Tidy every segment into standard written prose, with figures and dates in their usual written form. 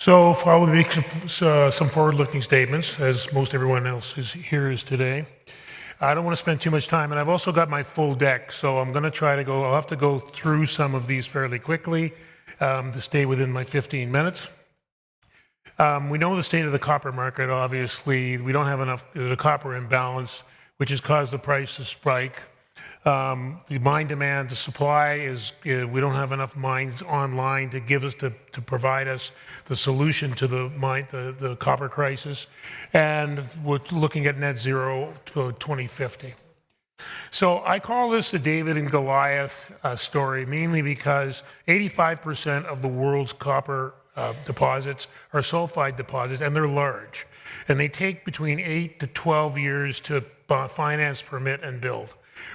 So I'll make some forward-looking statements, as most everyone else here is today. I don't want to spend too much time, and I've also got my full deck, so I'm going to try to I'll have to go through some of these fairly quickly to stay within my 15 minutes. We know the state of the copper market, obviously. We don't have enough, the copper imbalance, which has caused the price to spike. The mine demand, the supply is, we don't have enough mines online to give us, to provide us the solution to the copper crisis. And we're looking at net zero to 2050. So I call this the David and Goliath story, mainly because 85% of the world's copper deposits are sulfide deposits, and they're large. And they take between 8 to 12 years to finance, permit, and build.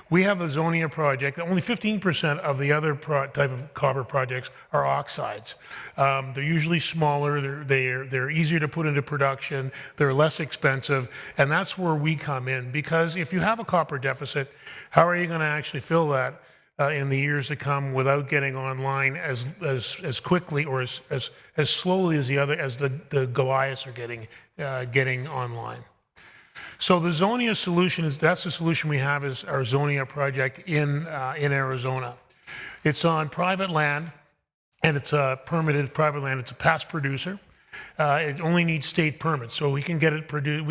We have the Zonia project. Only 15% of the other type of copper projects are oxides. They're usually smaller, they're easier to put into production, they're less expensive, and that's where we come in. Because if you have a copper deficit, how are you going to actually fill that in the years to come without getting online as quickly or as slowly as the Goliaths are getting online? So the Zonia solution that's the solution we have, is our Zonia project in Arizona. It's on private land, and it's a permitted private land. It's a past producer. It only needs state permits, so we can get it permitted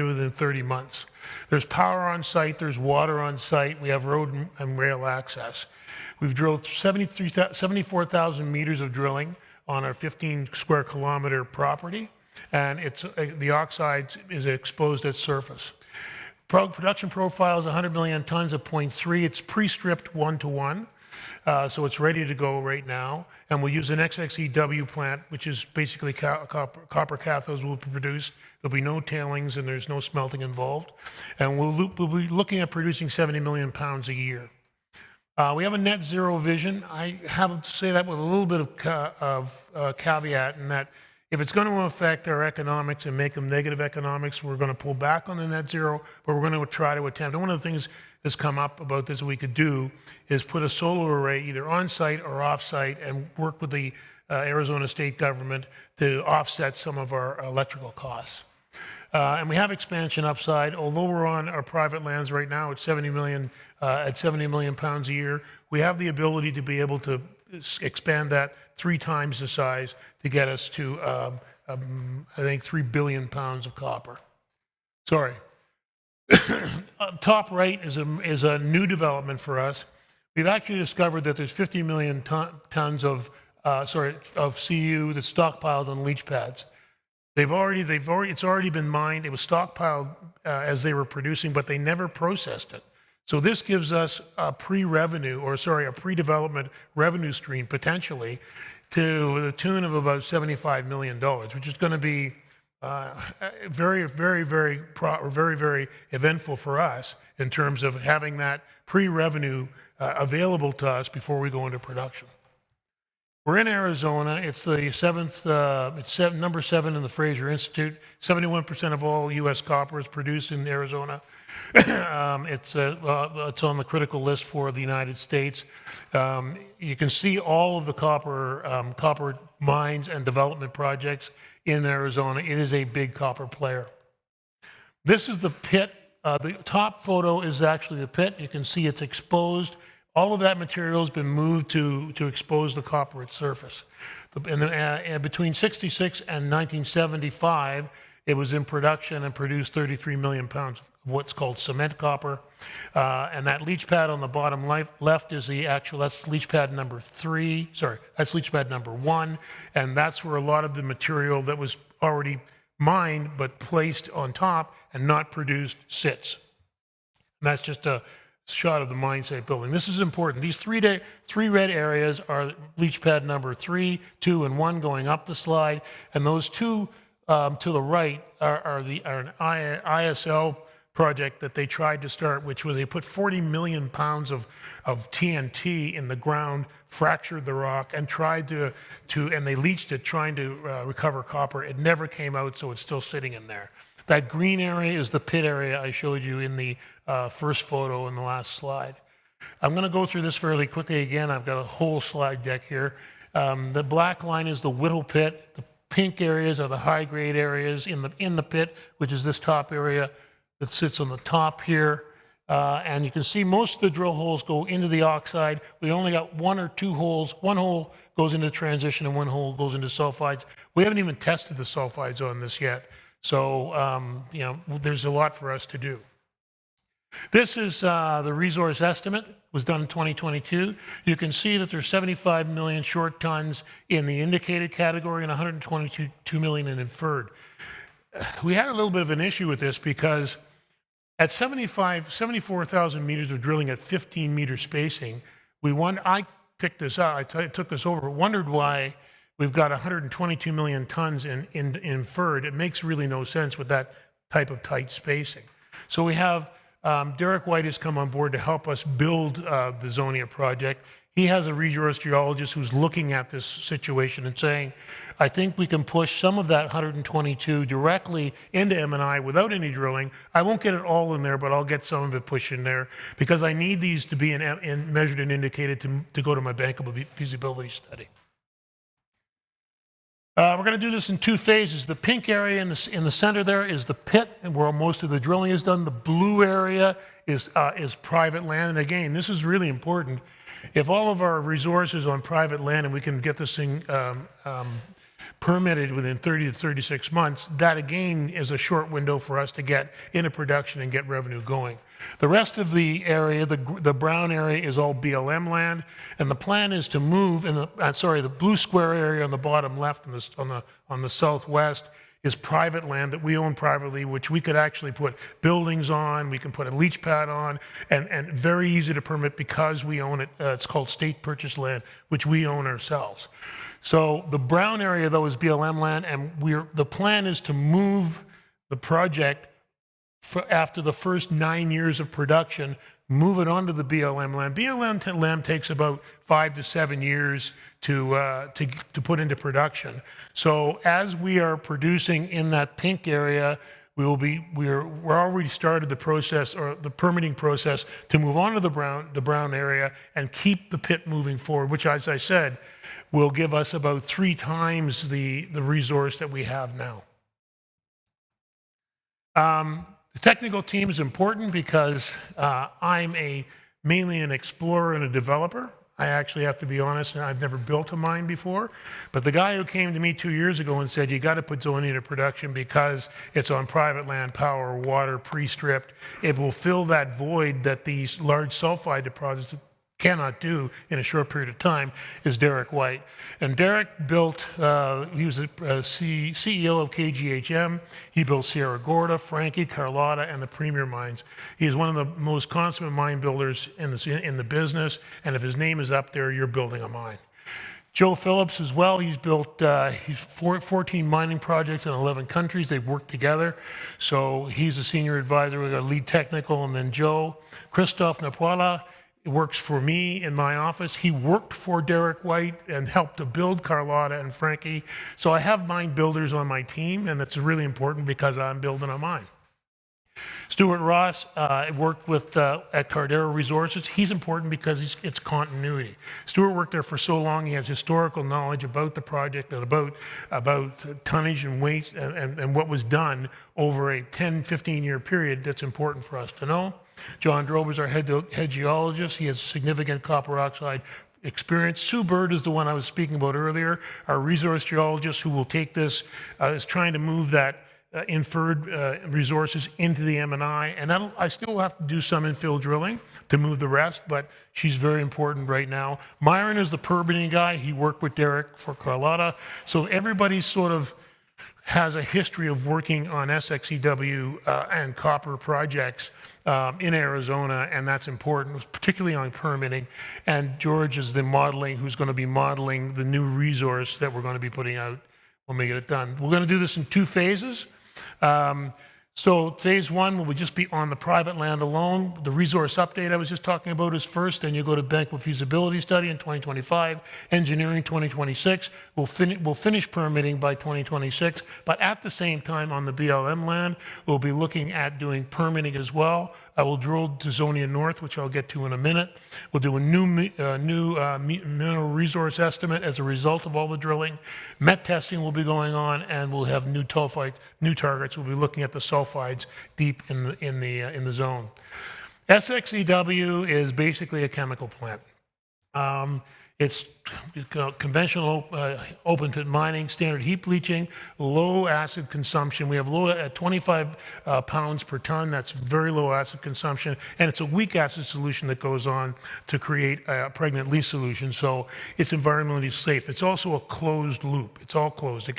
within 30 months. There's power on site, there's water on site, we have road and rail access. We've drilled 74,000 meters of drilling on our 15 square kilometer property. And the oxides is exposed at surface. Production profile is 100 million tons of 0.3. It's pre-stripped 1-to-1, so it's ready to go right now. And we'll use an XXEW plant, which is basically copper cathodes will be produced. There'll be no tailings, and there's no smelting involved. And we'll be looking at producing 70 million pounds a year. We have a net zero vision. I have to say that with a little bit of caveat, in that if it's going to affect our economics and make them negative economics, we're going to pull back on the net zero, but we're going to try to attempt. And one of the things that's come up about this we could do is put a solar array either on site or off site and work with the Arizona state government to offset some of our electrical costs. And we have expansion upside. Although we're on our private lands right now at 70 million pounds a year, we have the ability to be able to expand that 3 times the size to get us to, I think, 3 billion pounds of copper. Sorry. Top right is a new development for us. We've actually discovered that there's 50 million tons of CU that's stockpiled on leach pads. It's already been mined. It was stockpiled as they were producing, but they never processed it. So this gives us a pre-development revenue stream, potentially, to the tune of about $75 million, which is going to be very, very, very eventful for us in terms of having that pre-revenue available to us before we go into production. We're in Arizona. It's the number 7 in the Fraser Institute. 71% of all U.S. copper is produced in Arizona. It's on the critical list for the United States. You can see all of the copper mines and development projects in Arizona. It is a big copper player. This is the pit. The top photo is actually the pit. You can see it's exposed. All of that material has been moved to expose the copper at surface. Between 1966 and 1975, it was in production and produced 33 million pounds of what's called cement copper. And that leach pad on the bottom left is that's leach pad number 3. Sorry, that's leach pad number 1. And that's where a lot of the material that was already mined but placed on top and not produced sits. And that's just a shot of the mine site building. This is important. These three red areas are leach pad number 3, 2, and 1 going up the slide. And those two to the right are an ISL project that they tried to start, which was they put 40 million pounds of TNT in the ground, fractured the rock, and and they leached it trying to recover copper. It never came out, so it's still sitting in there. That green area is the pit area I showed you in the first photo in the last slide. I'm going to go through this fairly quickly again. I've got a whole slide deck here. The black line is the Whittle pit. The pink areas are the high-grade areas in the pit, which is this top area that sits on the top here. And you can see most of the drill holes go into the oxide. We only got 1 or 2 holes. 1 hole goes into transition and 1 hole goes into sulfides. We haven't even tested the sulfides on this yet. So, there's a lot for us to do. This is the resource estimate. It was done in 2022. You can see that there's 75 million short tons in the indicated category and 122 million in inferred. We had a little bit of an issue with this because at 74,000 meters of drilling at 15-meter spacing, I picked this up, I took this over, wondered why we've got 122 million tons in inferred. It makes really no sense with that type of tight spacing. So we have Derek White has come on board to help us build the Zonia project. He has a resource geologist who's looking at this situation and saying, I think we can push some of that 122 directly into M&I without any drilling. I won't get it all in there, but I'll get some of it pushed in there because I need these to be measured and indicated to go to my bankable feasibility study. We're going to do this in 2 phases. The pink area in the center there is the pit, and where most of the drilling is done. The blue area is private land. And again, this is really important. If all of our resources on private land and we can get this thing permitted within 30 to 36 months, that again is a short window for us to get into production and get revenue going. The rest of the area, the brown area, is all BLM land, and the plan is to move. The blue square area on the bottom left on the southwest is private land that we own privately, which we could actually put buildings on, we can put a leach pad on, and very easy to permit because we own it. It's called state purchase land, which we own ourselves. So the brown area, though, is BLM land, and the plan is to move the project after the first 9 years of production, move it onto the BLM land. BLM land takes about 5 to 7 years to put into production. So as we are producing in that pink area, we're already started the process or the permitting process to move on to the brown area and keep the pit moving forward, which, as I said, will give us about 3 times the resource that we have now. The technical team is important because I'm mainly an explorer and a developer. I actually have to be honest, I've never built a mine before. But the guy who came to me 2 years ago and said, you got to put Zonia into production because it's on private land, power, water, pre-stripped. It will fill that void that these large sulfide deposits cannot do in a short period of time, is Derek White. And Derek built, he was the CEO of KGHM. He built Sierra Gorda, Frankie, Carlotta, and the Premier Mines. He is one of the most consummate mine builders in the business, and if his name is up there, you're building a mine. Joe Phillips as well, he's built 14 mining projects in 11 countries. They've worked together. So he's a senior advisor. We've got lead technical, and then Joe. Christophe Napola works for me in my office. He worked for Derek White and helped to build Carlotta and Frankie. So I have mine builders on my team, and that's really important because I'm building a mine. Stuart Ross worked at Cardero Resources. He's important because it's continuity. Stuart worked there for so long, he has historical knowledge about the project and about tonnage and weight and what was done over a 10, 15-year period that's important for us to know. John Drobe is our head geologist. He has significant copper oxide experience. Sue Bird is the one I was speaking about earlier, our resource geologist who will take this, is trying to move that inferred resources into the M&I, and I still have to do some infill drilling to move the rest, but she's very important right now. Myron is the permitting guy. He worked with Derek for Carlotta. So everybody sort of has a history of working on SXEW and copper projects in Arizona, and that's important, particularly on permitting. And George is the modeling, who's going to be modeling the new resource that we're going to be putting out when we get it done. We're going to do this in 2 phases. So phase 1 will just be on the private land alone. The resource update I was just talking about is first, then you go to bankable feasibility study in 2025, engineering 2026. We'll finish permitting by 2026, but at the same time on the BLM land, we'll be looking at doing permitting as well I will drill Dazonia North, which I'll get to in a minute. We'll do a new mineral resource estimate as a result of all the drilling. Met testing will be going on, and we'll have new targets. We'll be looking at the sulfides deep in the zone. SXEW is basically a chemical plant. It's conventional open pit mining, standard heap leaching, low acid consumption. We have low at 25 pounds per ton. That's very low acid consumption, and it's a weak acid solution that goes on to create a pregnant leach solution. So it's environmentally safe. It's also a closed loop. It's all closed.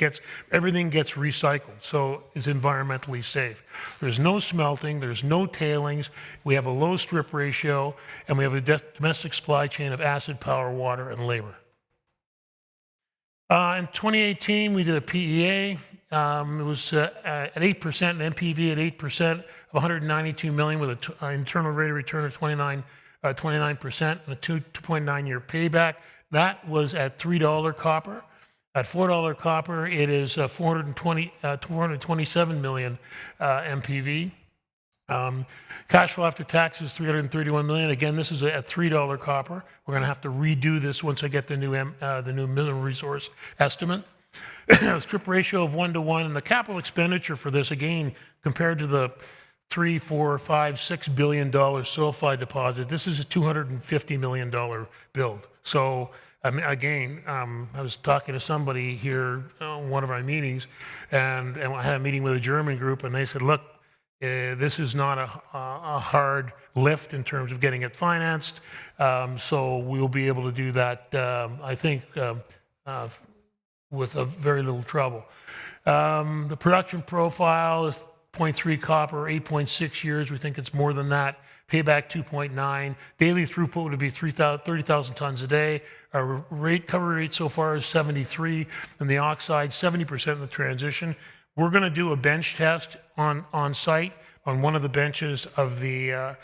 Everything gets recycled, so it's environmentally safe. There's no smelting. There's no tailings. We have a low strip ratio, and we have a domestic supply chain of acid, power, water, and labor. In 2018, we did a PEA. It was at 8%, an NPV at 8% of 192 million with an internal rate of return of 29% and a 2.9-year payback. That was at $3 copper. At $4 copper, it is 427 million NPV. Cash flow after tax is 331 million. Again, this is at $3 copper. We're going to have to redo this once I get the new mineral resource estimate. Strip ratio of 1:1, and the capital expenditure for this, again, compared to the $3, $4, $5, $6 billion sulfide deposit, this is a $250 million build. So again, I was talking to somebody here on one of our meetings, and I had a meeting with a German group, and they said, look, this is not a hard lift in terms of getting it financed, so we'll be able to do that, I think, with very little trouble. The production profile is 0.3 copper, 8.6 years. We think it's more than that. Payback 2.9. Daily throughput would be 30,000 tons a day. Our recovery rate so far is 73, and the oxide 70% in the transition. We're going to do a bench test on site on one of the benches of the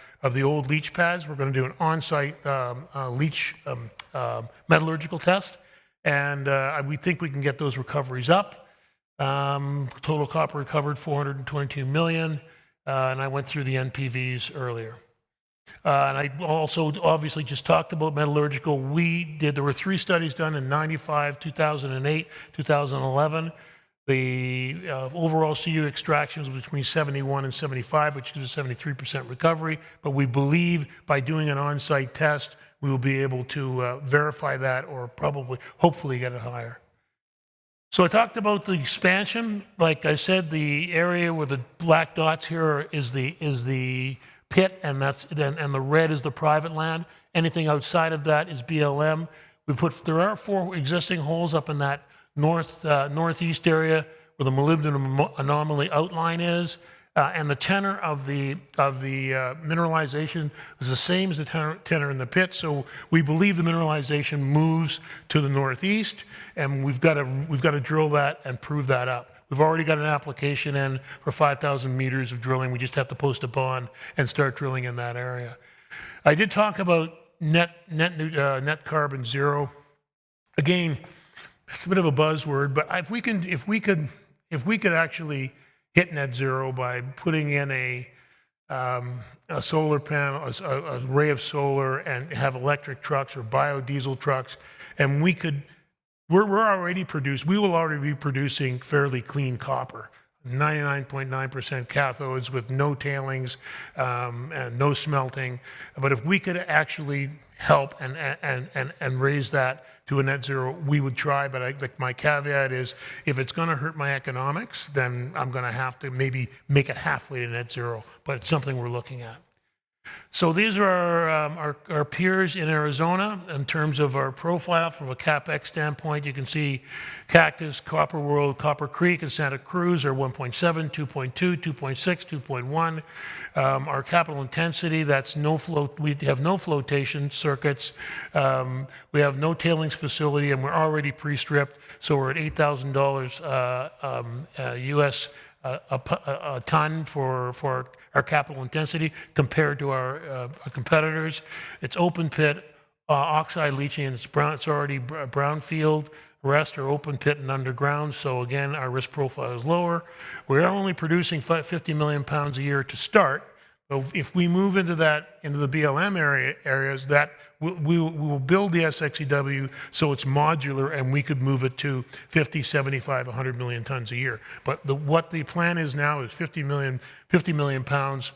old leach pads. We're going to do an on-site leach metallurgical test, and we think we can get those recoveries up. Total copper recovered 422 million, and I went through the NPVs earlier. And I also obviously just talked about metallurgical. There were 3 studies done in 95, 2008, 2011. The overall CU extraction was between 71 and 75, which is a 73% recovery. But we believe by doing an on-site test, we will be able to verify that, or hopefully get it higher. So I talked about the expansion. Like I said, the area where the black dots here is the pit, and the red is the private land. Anything outside of that is BLM. There are 4 existing holes up in that northeast area where the molybdenum anomaly outline is, and the tenor of the mineralization is the same as the tenor in the pit. So we believe the mineralization moves to the northeast, and we've got to drill that and prove that up. We've already got an application in for 5,000 meters of drilling. We just have to post a bond and start drilling in that area. I did talk about net carbon zero. Again, it's a bit of a buzzword, but if we could actually hit net zero by putting in a solar panel, a array of solar, and have electric trucks or biodiesel trucks, and we will already be producing fairly clean copper, 99.9% cathodes with no tailings and no smelting. But if we could actually help and raise that to a net zero, we would try. But my caveat is, if it's going to hurt my economics, then I'm going to have to maybe make it halfway to net zero. But it's something we're looking at. So these are our peers in Arizona in terms of our profile from a CapEx standpoint. You can see Cactus, Copper World, Copper Creek, and Santa Cruz are 1.7, 2.2, 2.6, 2.1. Our capital intensity, that's no float. We have no flotation circuits. We have no tailings facility, and we're already pre-stripped. So we're at $8,000 US a ton for our capital intensity compared to our competitors. It's open pit, oxide leaching, and it's already brownfield. The rest are open pit and underground, so again, our risk profile is lower. We're only producing 50 million pounds a year to start, So if we move into the BLM areas, that we will build the SXEW so it's modular and we could move it to 50, 75, 100 million tons a year. But what the plan is now is 50 million pounds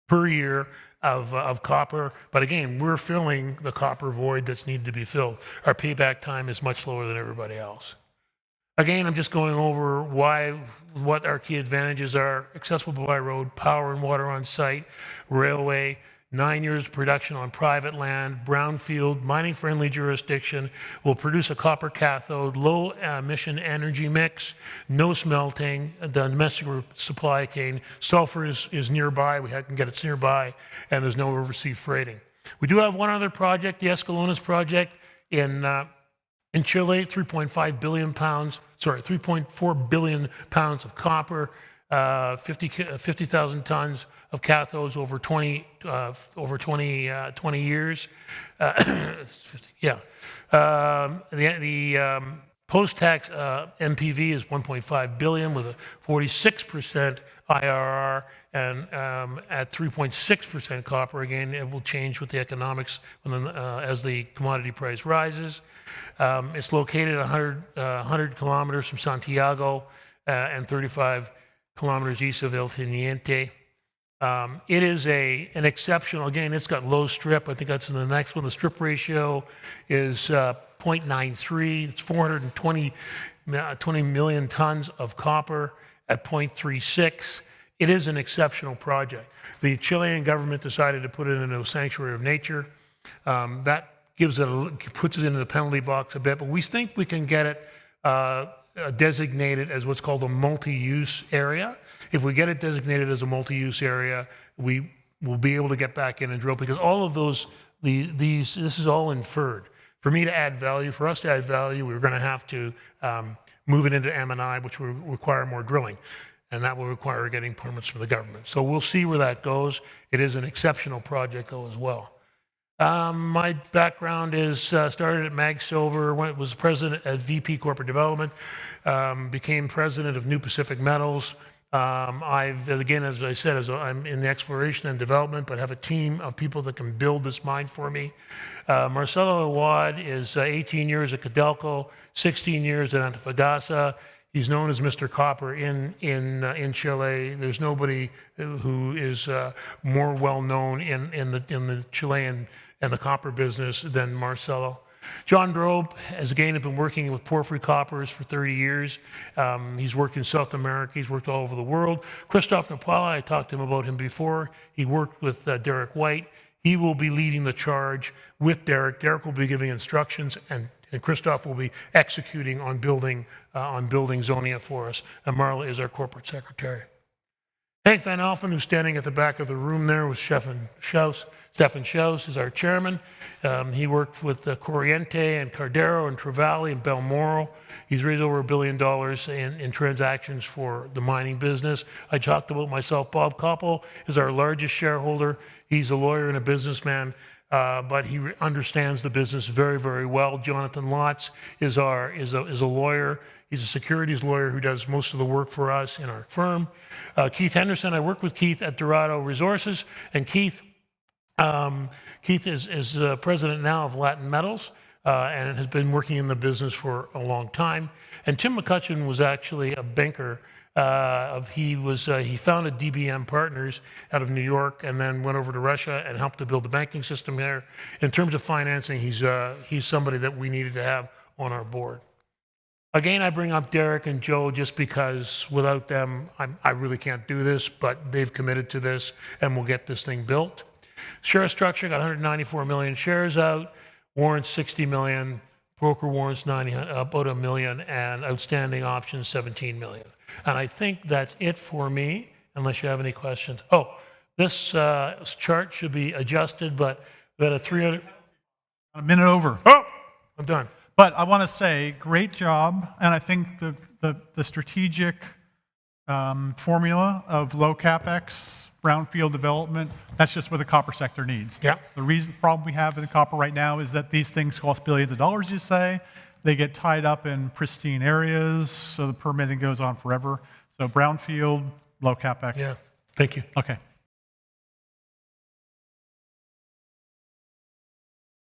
per year of copper. But again, we're filling the copper void that's needed to be filled. Our payback time is much lower than everybody else. Again, I'm just going over what our key advantages are: accessible by road, power and water on site, railway, 9 years of production on private land, brownfield, mining-friendly jurisdiction, will produce a copper cathode, low emission energy mix, no smelting, the domestic supply chain, sulfur is nearby, we can get it nearby, and there's no overseas freighting. We do have one other project, the Escalones project in Chile, 3.4 billion pounds of copper, 50,000 tons of cathodes over 20 years. The post-tax NPV is 1.5 billion with a 46% IRR, and at 3.6% copper. Again, it will change with the economics as the commodity price rises. It's located 100 kilometers from Santiago and 35 kilometers east of El Teniente. It is an exceptional, again, it's got low strip. I think that's in the next one. The strip ratio is 0.93. It's 420 million tons of copper at 0.36. It is an exceptional project. The Chilean government decided to put it into a sanctuary of nature. That puts it into the penalty box a bit, but we think we can get it designated as what's called a multi-use area. If we get it designated as a multi-use area, we will be able to get back in and drill, because all of this is all inferred. For me to add value, for us to add value, we're going to have to move it into M&I, which will require more drilling, and that will require getting permits from the government. So we'll see where that goes. It is an exceptional project, though, as well. My background is started at Mag Silver, was president at VP Corporate Development, became president of New Pacific Metals. Again, as I said, I'm in the exploration and development, but have a team of people that can build this mine for me. Marcelo Awad is 18 years at Codelco, 16 years at Antofagasta. He's known as Mr. Copper in Chile. There's nobody who is more well known in the Chilean and the copper business than Marcelo. John Drobe has again been working with porphyry coppers for 30 years. He's worked in South America. He's worked all over the world. Christophe Napala, I talked to him about him before. He worked with Derek White. He will be leading the charge with Derek. Derek will be giving instructions, and Christophe will be executing on building Zonia for us. And Marla is our corporate secretary. Hank Van Alphen, who's standing at the back of the room there with Stefan Schaus, is our chairman. He worked with Corriente and Cardero and Trevally and Balmoral. He's raised over $1 billion in transactions for the mining business. I talked about myself. Bob Koppel is our largest shareholder. He's a lawyer and a businessman, but he understands the business very, very well. Jonathan Lotz is a lawyer. He's a securities lawyer who does most of the work for us in our firm. Keith Henderson, I work with Keith at Dorado Resources, and Keith is president now of Latin Metals and has been working in the business for a long time. And Tim McCutcheon was actually a banker. He founded DBM Partners out of New York and then went over to Russia and helped to build the banking system there. In terms of financing, he's somebody that we needed to have on our board. Again, I bring up Derek and Joe just because without them, I really can't do this, but they've committed to this and we'll get this thing built. Share structure, got 194 million shares out, warrants 60 million, broker warrants about 1 million, and outstanding options 17 million. And I think that's it for me, unless you have any questions. Oh, this chart should be adjusted, but that a 300... A minute over. Oh, I'm done. But I want to say, great job, and I think the strategic formula of low capex, brownfield development, that's just what the copper sector needs. Yeah. The problem we have in the copper right now is that these things cost billions of dollars, you say. They get tied up in pristine areas, so the permitting goes on forever. So brownfield, low capex. Yeah, thank you. Okay.